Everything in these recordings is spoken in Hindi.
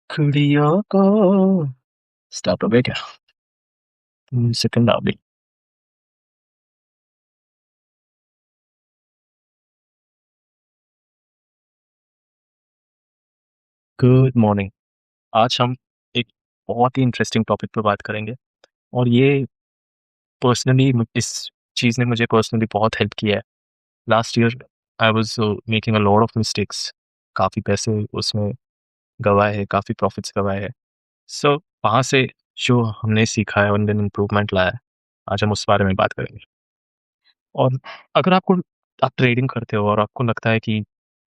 कुड़ियों को स्टार्ट हो गया क्या? सेकंड आ गई। Good morning. आज हम एक बहुत ही इंटरेस्टिंग टॉपिक पर बात करेंगे और ये पर्सनली इस चीज़ ने मुझे पर्सनली बहुत हेल्प किया है। Last year I was making a lot of mistakes. काफ़ी पैसे उसमें गवाए हैं, काफ़ी प्रॉफिट्स गवाए हैं। सो वहाँ से जो हमने सीखा है और देन इम्प्रूवमेंट लाया है, आज हम उस बारे में बात करेंगे। और अगर आप ट्रेडिंग करते हो और आपको लगता है कि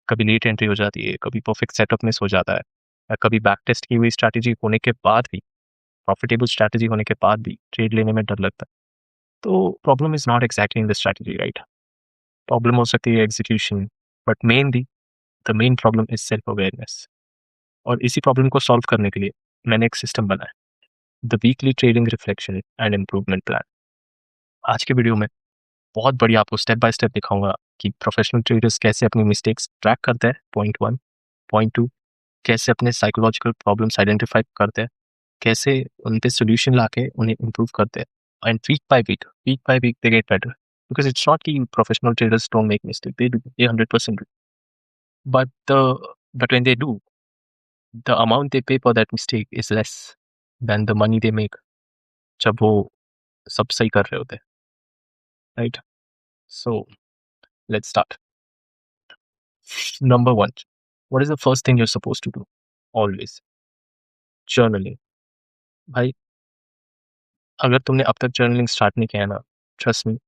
कभी लेट एंट्री हो जाती है, कभी परफेक्ट सेटअप मिस हो जाता है, या कभी बैक टेस्ट की हुई स्ट्रैटेजी होने के बाद भी, प्रॉफिटेबल स्ट्रैटेजी होने के बाद भी ट्रेड लेने में डर लगता है, तो problem is not exactly in the strategy, right? Problem हो सकती है execution, but mainly the main problem is self awareness. और इसी प्रॉब्लम को सॉल्व करने के लिए मैंने एक सिस्टम बनाया, the weekly trading reflection and improvement plan. आज के वीडियो में बहुत बढ़िया आपको स्टेप बाय स्टेप दिखाऊंगा कि प्रोफेशनल ट्रेडर्स कैसे अपनी मिस्टेक्स ट्रैक करते हैं, पॉइंट वन। पॉइंट टू, कैसे अपने साइकोलॉजिकल प्रॉब्लम्स आइडेंटिफाई करते हैं, कैसे उन पे सॉल्यूशन लाके उन्हें इम्प्रूव करते हैं, and week by week they get better, because it's not कि professional traders don't make mistake, they do, they 100% do, but but when they do, the amount they pay for that mistake is less than the money they make जब वो सब सही कर रहे होते हैं, right? So let's start. Number one, what is the first thing you are suppose to do? Always journaling. भाई, अगर तुमने अब तक जर्नलिंग स्टार्ट नहीं किया है ना, trust me,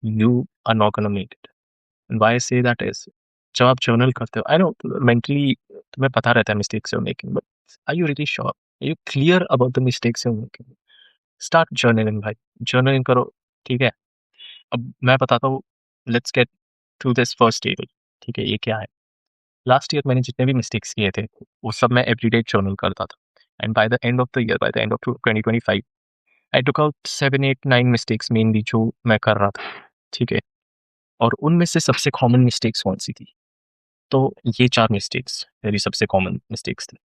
you are not gonna make it. And why I say that is, जब आप जर्नल करते हो, आई नो मेंटली तुम्हें पता रहता है mistakes you making, but are you really sure, are you clear about the mistakes you making? Start journaling भाई, जर्नलिंग करो, ठीक है? अब मैं बताता हूँ, let's get through this first table. ठीक है, ये क्या है? लास्ट ईयर मैंने जितने भी मिस्टेक्स किए थे, वो सब मैं एवरीडे जर्नल करता था, and bye the end of the year, bye the end of 2025, I took out 7 8 9 mistakes mainly जो मैं कर रहा था, ठीक है? और उनमें से सबसे कॉमन मिस्टेक्स कौन-सी थी? तो ये 4 मिस्टेक्स मेरी सबसे कॉमन मिस्टेक्स थी।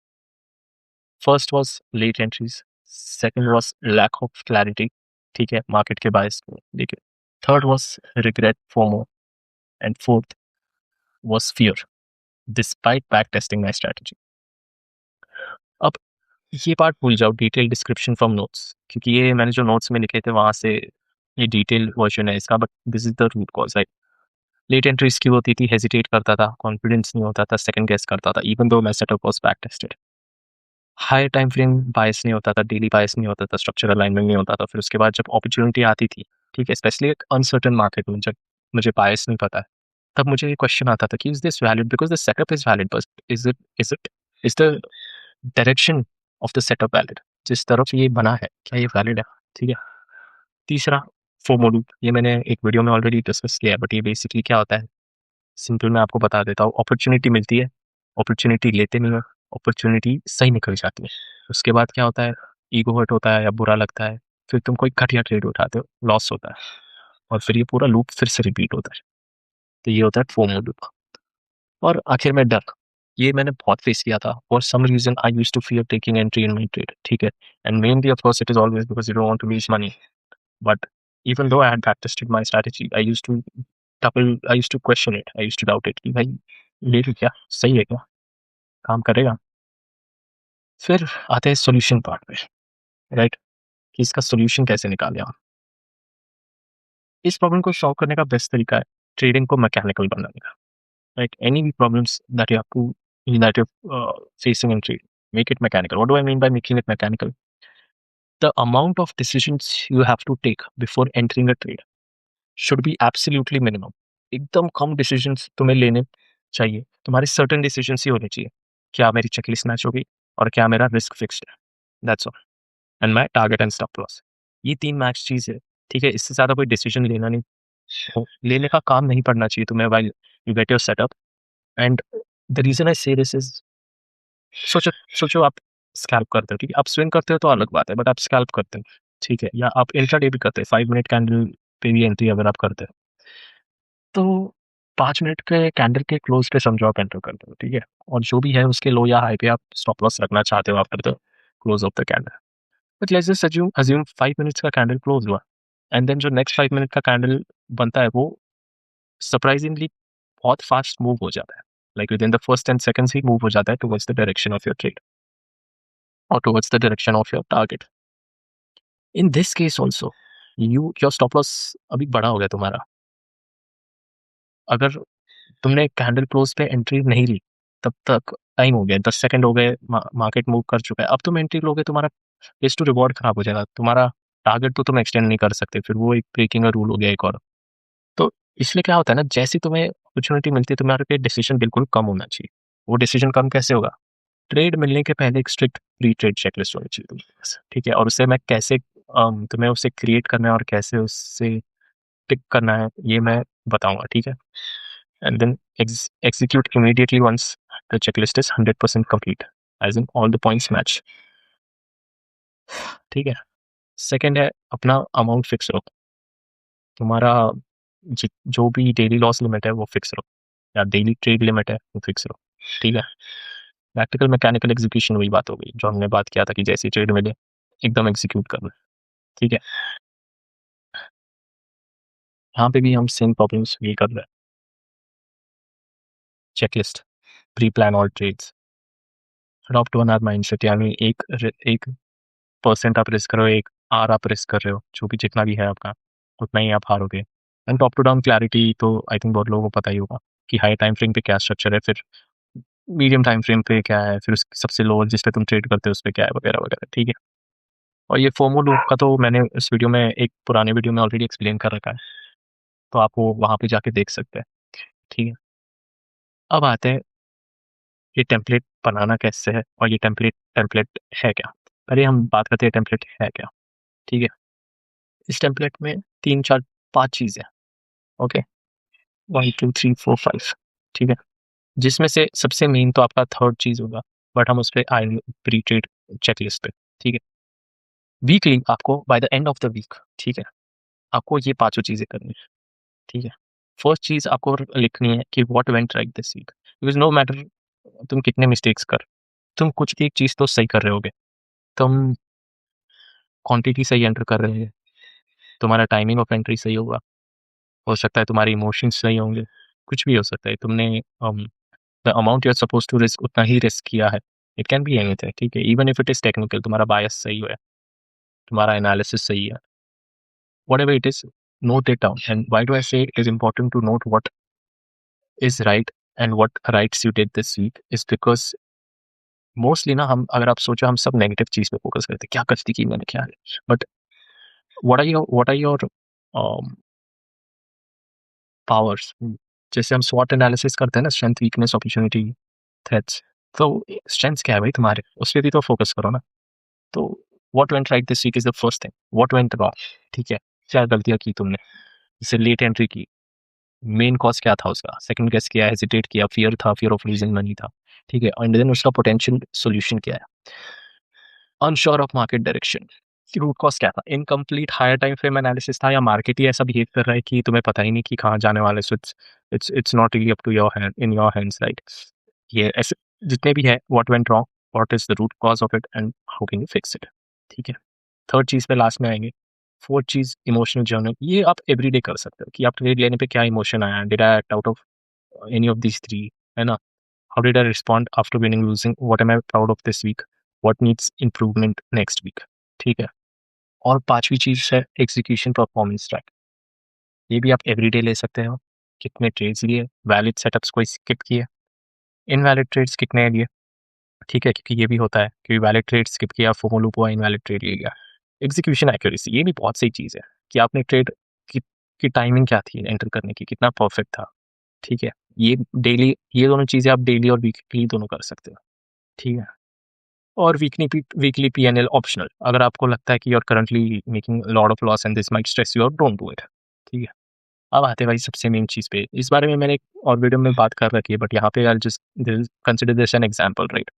First was late entries, second was lack of clarity, ठीक है? मार्केट के बायस को लेके। Third was regret, FOMO, and fourth was fear despite back testing my strategy. अब ये पार्ट भूल जाओ, डिटेल डिस्क्रिप्शन फ्रॉम नोट्स, क्योंकि ये मैंने जो नोट्स में लिखे थे वहाँ से ये डिटेल वर्ज़न है इसका, but this is the root cause, right? Late entries क्यों होती थी? हेजिटेट करता था, कॉन्फिडेंस नहीं होता था, सेकंड गेस करता था, even though my setup was backtested. High time frame bias नहीं होता था, डेली बायस नहीं होता था, स्ट्रक्चरल अलाइनमेंट नहीं होता था। फिर उसके बाद जब अपॉर्च्युनिटी आती थी, ठीक है, स्पेशली एक अनसर्टेन मार्केट में, जब मुझे बायस नहीं पता है, तब मुझे ये क्वेश्चन आता था कि is this valid, because the setup is valid, but is the direction of the setup valid? जिस तरफ ये बना है, क्या ये वैलिड है? ठीक है। तीसरा, फोमो लूप, ये मैंने एक वीडियो में ऑलरेडी डिस्कस किया है, बट ये बेसिकली क्या होता है, सिंपल मैं आपको बता देता हूँ। अपॉर्चुनिटी मिलती है, अपॉर्चुनिटी लेते नहीं हो, अपॉर्चुनिटी सही निकल जाती है। उसके बाद क्या होता है, ईगो हर्ट होता है या बुरा लगता है, फिर तुम कोई घटिया ट्रेड उठाते हो, लॉस होता है, और फिर ये पूरा लूप फिर से रिपीट होता है। तो ये होता है फोमो लूप। और आखिर में डर, ये मैंने बहुत फेस किया था। For some reason I used to fear taking entry in my trade, ठीक है? And mainly of course it is always because you don't want to lose money, but even though I had back tested my strategy, I used to question it, I used to doubt it कि भाई ले लूँ क्या, सही है क्या, काम करेगा? फिर आते हैं सॉल्यूशन पार्ट पे, राइट? कि इसका सॉल्यूशन कैसे निकालें आप? इस प्रॉब्लम को सॉल्व करने का बेस्ट तरीका है ट्रेडिंग को मैकेनिकल बनाने का, राइट? एनी भी problems that you have to that you facing in trade, make it mechanical. What do I mean by making it mechanical? The amount of decisions you have to take before entering a trade should be absolutely minimum. एकदम कम डिसीजंस तुम्हें लेने चाहिए, तुम्हारे सर्टेन डिसीजंस ही होने चाहिए। क्या मेरी चेकलिस्ट मैच होगी, और क्या मेरा रिस्क फिक्स्ड है, that's all, and my target and stop loss. ये 3 मैच चीज़ है, ठीक है? इससे ज़्यादा कोई डिसीजन लेना नहीं, लेने का काम नहीं पड़ना चाहिए तुम्हें while you get your setup. And the reason I से दिस इज़, सोचो सोचो आप स्कैल्प करते हो, ठीक है? आप स्विंग करते हो तो अलग बात है, बट आप स्कैल्प करते हो, ठीक है? या आप इंट्राडे भी करते हो, 5 मिनट कैंडल पे भी एंट्री अगर आप करते हो, तो 5 मिनट के कैंडल के क्लोज पे समझो आप एंटर करते हो, ठीक है? और जो भी है उसके लो या हाई पे आप स्टॉप लॉस रखना चाहते हो after the close of the candle. But let's just assume 5 minutes का कैंडल क्लोज हुआ एंड देन जो नेक्स्ट 5 मिनट का कैंडल बनता है वो सरप्राइजिंगली बहुत फास्ट मूव हो जाता है। Like within the first 10 seconds ही मूव हो जाता है towards the direction of your trade और towards the direction of your target. In this case also your stop loss अभी बड़ा हो गया तुम्हारा। अगर तुमने कैंडल क्लोज पे एंट्री नहीं ली तब तक टाइम हो गया, 10 सेकंड हो गए, मार्केट मूव कर चुका है। अब तुम एंट्री लोगे, तुम्हारा रिस्क टू रिवॉर्ड खराब हो जाएगा। तुम्हारा टारगेट तो तुम एक्सटेंड नहीं कर सकते, फिर वो एक ब्रेकिंग का रूल हो गया एक और। तो इसलिए क्या होता है ना, जैसे तुम्हें अपॉर्चुनिटी मिलती है तुम्हारे पे डिसीजन बिल्कुल कम होना चाहिए। वो डिसीजन कम कैसे होगा? ट्रेड मिलने के पहले एक स्ट्रिक्ट प्री ट्रेड चेकलिस्ट होनी चाहिए तुम्हारे पास, ठीक है? और उससे मैं कैसे तुम्हें उसे क्रिएट करना है और कैसे उससे टिक करना है ये मैं बताऊंगा, ठीक है? And then execute immediately once the checklist is 100% complete, as in all the points match, ठीक है? सेकंड है अपना अमाउंट फिक्स रखो। तुम्हारा जो भी डेली लॉस लिमिट है वो फिक्स रखो, या डेली ट्रेड लिमिट है वो फिक्स रखो, ठीक है? प्रैक्टिकल मैकेनिकल एग्जीक्यूशन वही बात हो गई जो हमने बात किया था कि जैसी ट्रेड मिले एकदम एग्जीक्यूट करना, ठीक है? यहाँ पे भी हम सेम प्रॉब्लम्स ये कर रहे हैं। Checklist, pre plan all trades, adopt one hour mindset, यानी एक परसेंट आप रिस्क कर रहे हो, एक आर आप रिस्क कर रहे हो, जो भी जितना भी है आपका उतना ही आप हारोगे। And top to down clarity तो आई थिंक बहुत लोगों को पता ही होगा कि हाई टाइम फ्रेम पे क्या स्ट्रक्चर है, फिर मीडियम टाइम फ्रेम पे क्या है, फिर उसके सबसे लोअर जिस पे तुम ट्रेड करते हो उस पे क्या है, वगैरह वगैरह, ठीक है? और ये फोमो लूप का तो मैंने इस वीडियो में, एक पुराने वीडियो में ऑलरेडी एक्सप्लेन कर रखा है, तो आप वो वहाँ पे जाके देख सकते हैं, ठीक है? अब आते हैं ये टेम्पलेट बनाना कैसे है और ये टेम्पलेट टेम्पलेट है क्या। पहले हम बात करते हैं टेम्पलेट है क्या, ठीक है? इस टेम्पलेट में 3 4 5 चीज़ें, ओके, 1 2 3 4 5, ठीक है? जिसमें से सबसे मेन तो आपका थर्ड चीज़ होगा, बट हम उस पर आएंगे प्री ट्रेड चेकलिस्ट पे, ठीक है? वीकली आपको by the end of the week, ठीक है, आपको ये पांचों चीज़ें करनी है, ठीक है? फर्स्ट चीज़ आपको लिखनी है कि what went right this week, because no matter तुम कितने मिस्टेक्स कर, तुम कुछ एक चीज़ तो सही कर रहे होगे। तुम क्वांटिटी सही एंटर कर रहे हैं, तुम्हारा टाइमिंग ऑफ एंट्री सही होगा, हो सकता है तुम्हारे इमोशंस सही होंगे, कुछ भी हो सकता है। तुमने the amount you are suppose to risk उतना ही रिस्क किया है। इट कैन बी एनीथिंग, ठीक है? Even if it is technical, तुम्हारा बायस सही है, तुम्हारा एनालिसिस सही है, whatever it is, note it down. And why do I say it is important to note what is right and what rights you did this week is because mostly ना, हम अगर आप सोचो हम सब नेगेटिव चीज पे फोकस करते हैं, क्या गलती की मैंने, क्या है, but what are your powers? जैसे हम स्वॉट एनालिसिस करते हैं ना, स्ट्रेंथ वीकनेस अपॉर्चुनिटी थ्रेट्स, तो स्ट्रेंथ्स क्या है भाई तुम्हारे, उस पर भी तो फोकस करो ना। तो what went right this week is the first thing, what went wrong, ठीक है? क्या गलतियां की तुमने, जैसे लेट एंट्री की, मेन कॉज क्या था उसका, सेकंड गेस किया, हेजिटेट किया, फियर था, फियर ऑफ लूजिंग मनी था, ठीक है? एंड देन उसका पोटेंशियल सॉल्यूशन क्या है, unsure of market direction, root cause क्या था, incomplete higher time frame analysis था, या मार्केट ही ऐसा बिहेव कर रहा है कि तुम्हें पता ही नहीं कि कहाँ जाने वाले। So it's not really up to your hand, in your hands, right? ये ऐसे जितने भी है, what went wrong, what is the root cause of it and how can you fix it, ठीक है? थर्ड चीज पे लास्ट में आएंगे। फोर्थ चीज इमोशनल जर्नल, ये आप एवरीडे कर सकते हो कि आप ट्रेड लेने पे क्या इमोशन आया, did I act out of any of these three, है ना? How did I respond after winning losing, what am I proud of this week, what needs improvement next week, ठीक है? और पांचवी चीज है एग्जीक्यूशन परफॉर्मेंस ट्रैक, ये भी आप एवरीडे ले सकते हो। कितने ट्रेड्स लिए, वैलिड सेटअप्स कोई स्किप किए, इनवैलिड ट्रेड्स कितने लिए, ठीक है? क्योंकि ये भी होता है कि वैलिड ट्रेड स्किप किया, फोमो लूप हुआ, इनवैलिड ट्रेड ले लिया। एग्जीक्यूशन एक्यूरेसी, ये भी बहुत सही चीज़ है कि आपने ट्रेड की टाइमिंग क्या थी एंटर करने की, कितना परफेक्ट था, ठीक है? ये डेली, ये दोनों चीज़ें आप डेली और वीकली दोनों कर सकते हो, ठीक है? और वीकली पीएनएल ऑप्शनल, अगर आपको लगता है कि you are currently making lot of loss and this might stress you out, don't do it, ठीक है? अब आते हैं भाई सबसे मेन चीज़ पे, इस बारे में मैंने एक और वीडियो में बात कर रखी है, बट यहाँ पे I just consider this an example, right?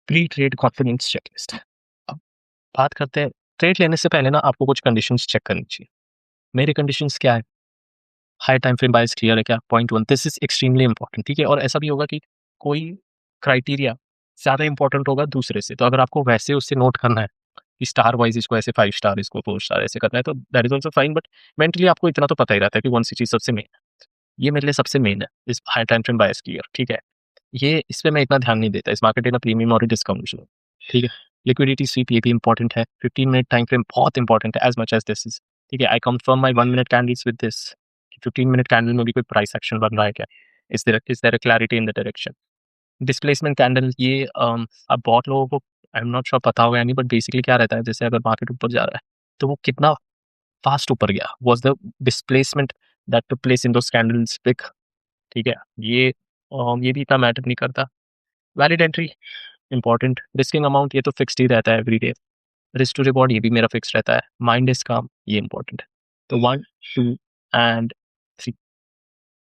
Pre trade confidence checklist. अब बात करते हैं, ट्रेड लेने से पहले ना आपको कुछ कंडीशंस चेक करनी चाहिए। मेरी कंडीशंस क्या है? हाई टाइम फ्रेम बायस क्लियर है क्या? Point 1 this is extremely important, ठीक है? और ऐसा भी होगा कि कोई क्राइटेरिया ज़्यादा इम्पोर्टेंट होगा दूसरे से, तो अगर आपको वैसे उससे नोट करना है कि स्टार वाइज़ इसको ऐसे 5 स्टार, इसको 4 स्टार ऐसे करना है, तो that is also fine, but mentally आपको इतना तो पता ही रहता है कि कौन-सी चीज़ सबसे मेन है। ये मेरे लिए सबसे मेन है, इस हाई टाइम फ्रेम बायस क्लियर, ठीक है? ये इस पे मैं इतना ध्यान नहीं देता, इस मार्केट इन अ प्रीमियम और डिस्काउंट ज़ोन, ठीक है? लिक्विडिटी स्वीप ये भी इम्पोर्टेंट है, 15 मिनट टाइम फ्रेम बहुत इम्पोर्टेंट है, as much as this is, ठीक है? I confirm my 1 minute candles with this, 15 minute candle में भी कोई प्राइस एक्शन बन रहा है क्या? Is there a clarity in the direction? Displacement candle ये अब बहुत लोगों को आई एम नॉट श्योर पता होगा या नहीं, बट बेसिकली क्या रहता है, जैसे अगर मार्केट ऊपर जा रहा है, तो वो कितना फास्ट ऊपर गया, was the displacement that took place in those candles big, ठीक है? ये भी इतना मैटर नहीं करता। Valid entry important, risking amount ये तो फिक्स्ड ही रहता है एवरीडे। रिस्क टू रिवॉर्ड ये भी मेरा फिक्स रहता है। माइंड इज काम ये इम्पोर्टेंट है। तो 1, 2 एंड 3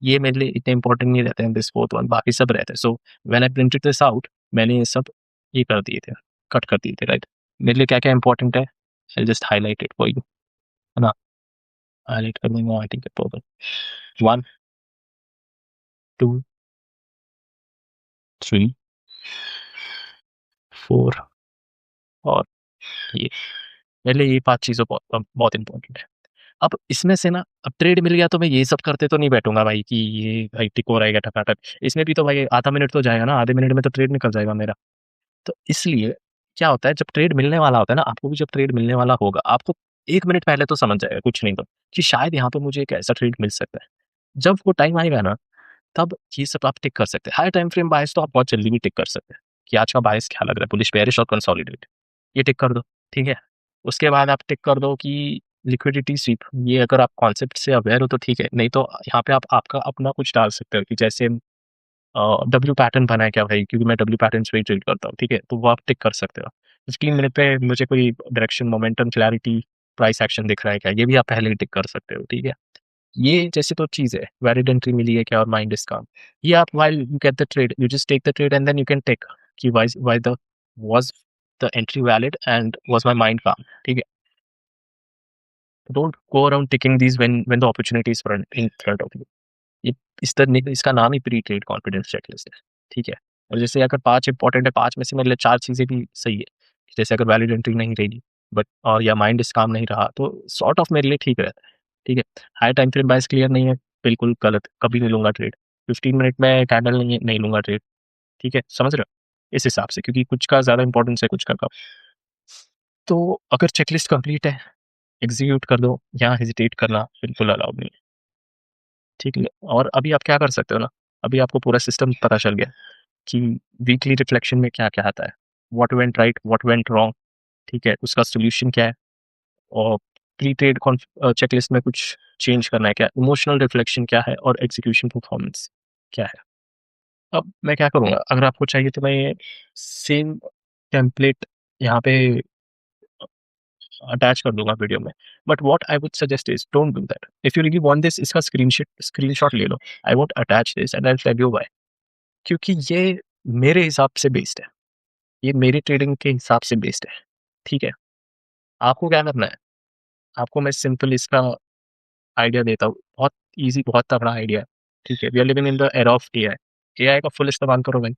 ये मेरे लिए इतने इम्पोर्टेंट नहीं रहते हैं, दिस फोर्थ वन बाकी सब रहते हैं। So when I printed this out मैंने ये सब ये कर दिए थे, कट कर दिए थे, राइट? मेरे लिए क्या-क्या इम्पोर्टेंट है, I just highlight it for you, है ना? हाइलाइट कर दूँगा, आई थिंक पर्पल 1, 2, 3, 4 और ये। मेरे लिए ये 5 चीज़ें बहुत इम्पोर्टेंट है। अब इसमें से ना अब ट्रेड मिल गया तो मैं ये सब करते तो नहीं बैठूँगा भाई कि ये भाई टिक हो रहेगा टकाटक। इसमें भी तो भाई आधा मिनट तो जाएगा ना, आधे मिनट में तो ट्रेड निकल जाएगा मेरा। तो इसलिए क्या होता है, जब ट्रेड मिलने वाला होता है ना, आपको भी जब ट्रेड मिलने वाला होगा, आपको 1 मिनट पहले तो समझ जाएगा कुछ नहीं तो, कि शायद यहाँ पे मुझे एक ऐसा ट्रेड मिल सकता है। जब वो टाइम आएगा ना, तब ये सब आप टिक कर सकते हैं। हाई टाइम फ्रेम बायस तो आप बहुत जल्दी भी टिक कर सकते हैं, कि आज का बायस क्या लग रहा है, बुलिश, बेयरिश और कंसोलिडेट। ये टिक कर दो, ठीक है? उसके बाद आप टिक कर दो कि लिक्विडिटी स्वीप, ये अगर आप कॉन्सेप्ट से अवेयर हो तो ठीक है, नहीं तो यहाँ पे आप आपका अपना कुछ डाल सकते हो कि जैसे डब्ल्यू पैटर्न बना है क्या भाई? क्योंकि मैं डब्ल्यू पैटर्न्स पे ही ट्रेड करता हूँ, ठीक है? तो वो आप टिक कर सकते हो। 15 मिनट पे मुझे कोई direction, momentum, clarity, price action दिख रहा है क्या? ये भी आप पहले ही टिक कर सकते हो, ठीक है? ये जैसे तो चीज़ है, वैलिड एंट्री मिली है क्या और माइंड इज़ काम। ये आप while you get the trade, you just take the trade and then you can tick कि why the was the entry valid and was my mind calm, ठीक है? Don't go around ticking these when the opportunity is in front of you. ये इसका नाम ही प्री ट्रेड कॉन्फिडेंस चेकलिस्ट है, ठीक है? और जैसे अगर 5 इंपॉर्टेंट है, 5 में से मेरे लिए 4 चीज़ें भी सही है। जैसे अगर वैलिड एंट्री नहीं रही बट और या माइंड इस काम नहीं रहा, तो सॉर्ट ऑफ मेरे लिए ठीक रहता है, ठीक है? हाई टाइम फ्रेम बायस क्लियर नहीं है, बिल्कुल गलत, कभी नहीं लूँगा ट्रेड। 15 मिनट में कैंडल नहीं है, नहीं लूँगा ट्रेड, ठीक है? समझ रहे हो? इस हिसाब से, क्योंकि कुछ का ज़्यादा इम्पोर्टेंस है, कुछ का कम। तो अगर चेकलिस्ट कंप्लीट है, एग्ज़ीक्यूट कर दो, यहाँ हेजिटेट करना बिल्कुल अलाउड नहीं है। ठीक है? और अभी आप क्या कर सकते हो ना, अभी आपको पूरा सिस्टम पता चल गया कि वीकली रिफ्लेक्शन में क्या-क्या आता है। What went right, what went wrong, ठीक है? उसका सॉल्यूशन क्या है और प्री ट्रेड चेकलिस्ट में कुछ चेंज करना है क्या? इमोशनल रिफ्लेक्शन क्या है और एग्जीक्यूशन परफॉर्मेंस क्या है? अब मैं क्या करूँगा, अगर आपको चाहिए तो मैं सेम टेम्पलेट यहाँ पे अटैच कर दूँगा वीडियो में। But what I would suggest is don't do that. If you really want this, इसका स्क्रीनशॉट ले लो। I won't attach this and I will tell you why. क्योंकि ये मेरे हिसाब से बेस्ड है। ये मेरी ट्रेडिंग के हिसाब से बेस्ड है। ठीक है? आपको क्या करना है? आपको मैं सिंपल इसका आइडिया देता हूँ। बहुत ईज़ी, बहुत तगड़ा आइडिया है। ठीक है? We are living in the era of AI. AI का फुल इस्तेमाल करो भाई।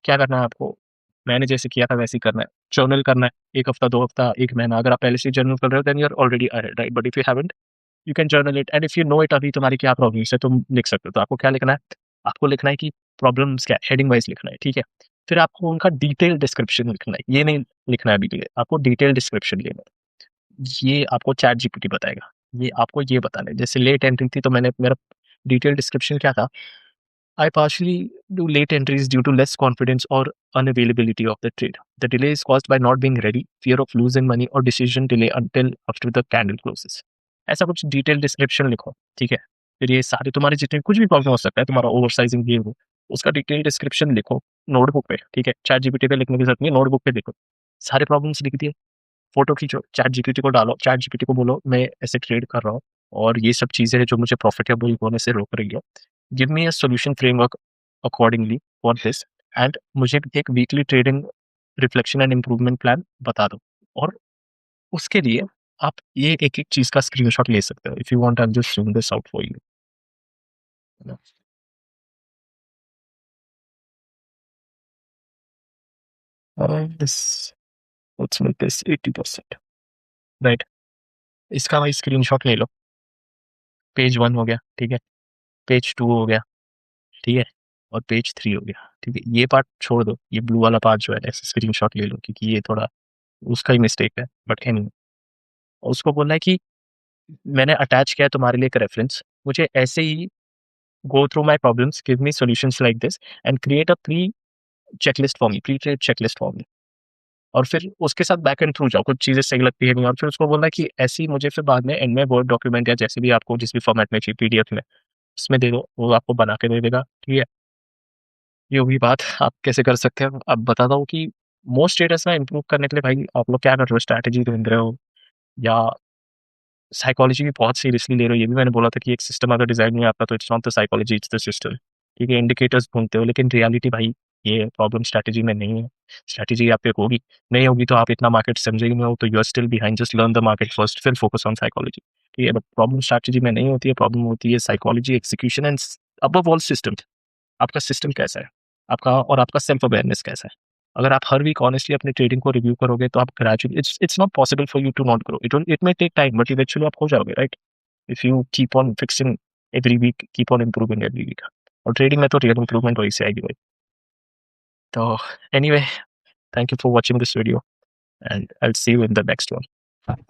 क्या करना है आपको? मैंने जैसे किया था वैसे ही करना है। जर्नल करना है। 1 हफ्ता, 2 हफ्ता, 1 महीना, अगर आप पहले से जर्नल कर रहे हो then you are already ahead, right? But if you haven't, you can journal it and if you know it, अभी तुम्हारी क्या प्रॉब्लम्स है तुम लिख सकते हो। तो आपको क्या लिखना है? आपको लिखना है कि प्रॉब्लम्स क्या है, हेडिंग वाइज़ लिखना है, ठीक है? फिर आपको उनका डिटेल डिस्क्रिप्शन लिखना है। ये नहीं लिखना है अभी के लिए, आपको डिटेल डिस्क्रिप्शन लेना है। ये आपको चैट जीपीटी बताएगा। ये आपको ये बताना है। जैसे लेट एंट्री थी तो मैंने मेरा डिटेल डिस्क्रिप्शन क्या था? I partially do late entries due to less confidence or unavailability of the trade. The delay is caused by not being ready, fear of losing money, or decision delay until after the candle closes. ऐसा कुछ डिटेल डिस्क्रिप्शन लिखो, ठीक है? फिर ये सारे तुम्हारे जितने कुछ भी प्रॉब्लम हो सकता है, तुम्हारा ओवर साइजिंग ये वो, उसका डिटेल डिस्क्रिप्शन लिखो नोटबुक पे, ठीक है? चैट जीपीटी पे लिखने की जरूरत नहीं है, नोटबुक पे लिखो। सारे प्रॉब्लम्स लिख दिए, फोटो खींचो, चैट जीपीटी को डालो, चैट जीपीटी को बोलो मैं ऐसे ट्रेड कर रहा हूँ और ये सब चीज़ें हैं जो मुझे प्रॉफिटेबल होने से रोक रही है। Give me a solution framework accordingly for this and मुझे एक weekly trading reflection and improvement plan बता दो। और उसके लिए आप ये एक-एक चीज़ का स्क्रीनशॉट ले सकते हो। If you want I am just showing this out for you. है ना? This let's make this 80%, right? इसका भाई स्क्रीनशॉट ले लो। पेज 1 हो गया, ठीक है? पेज 2 हो गया, ठीक है? और पेज 3 हो गया, ठीक है? ये पार्ट छोड़ दो, ये ब्लू वाला पार्ट जो है ऐसे स्क्रीनशॉट ले लो, क्योंकि ये थोड़ा उसका ही मिस्टेक है, बट एनीवे। उसको बोलना है कि मैंने अटैच किया है तुम्हारे लिए एक रेफरेंस, मुझे ऐसे ही go through my problems, give me solutions like this and create a pre checklist for me, pre trade checklist for me. और फिर उसके साथ बैक एंड थ्रू जाओ, कुछ चीज़ें सही लगती है नहीं, और फिर उसको बोलना है कि ऐसी मुझे फिर बाद में एंड में वर्ड डॉक्यूमेंट या जैसे भी आपको जिस भी फॉर्मेट में चाहिए, पीडीएफ में, उसमें दे दो, वो आपको बना के दे देगा, ठीक है? ये होगी बात। आप कैसे कर सकते हैं? अब बताता हूँ कि मोस्ट स्टेटस में इम्प्रूव करने के लिए भाई आप लोग क्या कर रहे हो? स्ट्रैटेजी ढूँढ रहे हो या साइकोलॉजी भी बहुत सीरियसली ले रहे हो? ये भी मैंने बोला था कि एक सिस्टम अगर डिज़ाइन नहीं आता तो it's not the psychology, it's the system. ठीक है? इंडिकेटर्स ढूँढते हो, लेकिन रियलिटी भाई ये प्रॉब्लम स्ट्रैटेजी में नहीं है। स्ट्रैटेजी आप पे होगी, नहीं होगी तो आप इतना मार्केट समझे ही नहीं हो, तो you are still behind, just learn the market first फिर फोकस ऑन साइकोलॉजी। ठीक है? बट प्रॉब्लम स्ट्रैटेजी में नहीं होती है, प्रॉब्लम होती है psychology, execution and above all system. आपका सिस्टम कैसा है? आपका और आपका सेल्फ अवेयरनेस कैसा है? अगर आप हर वीक ऑनेस्टली अपनी ट्रेडिंग को रिव्यू करोगे तो आप gradually, it's not possible for you to not grow, it may take time but eventually आप हो जाओगे, right? If you keep on fixing every week, keep on improving every week. और ट्रेडिंग में तो रियल इम्प्रूवमेंट वही से आएगी भाई। तो anyway, thank you for watching this video and I will see you in the next one.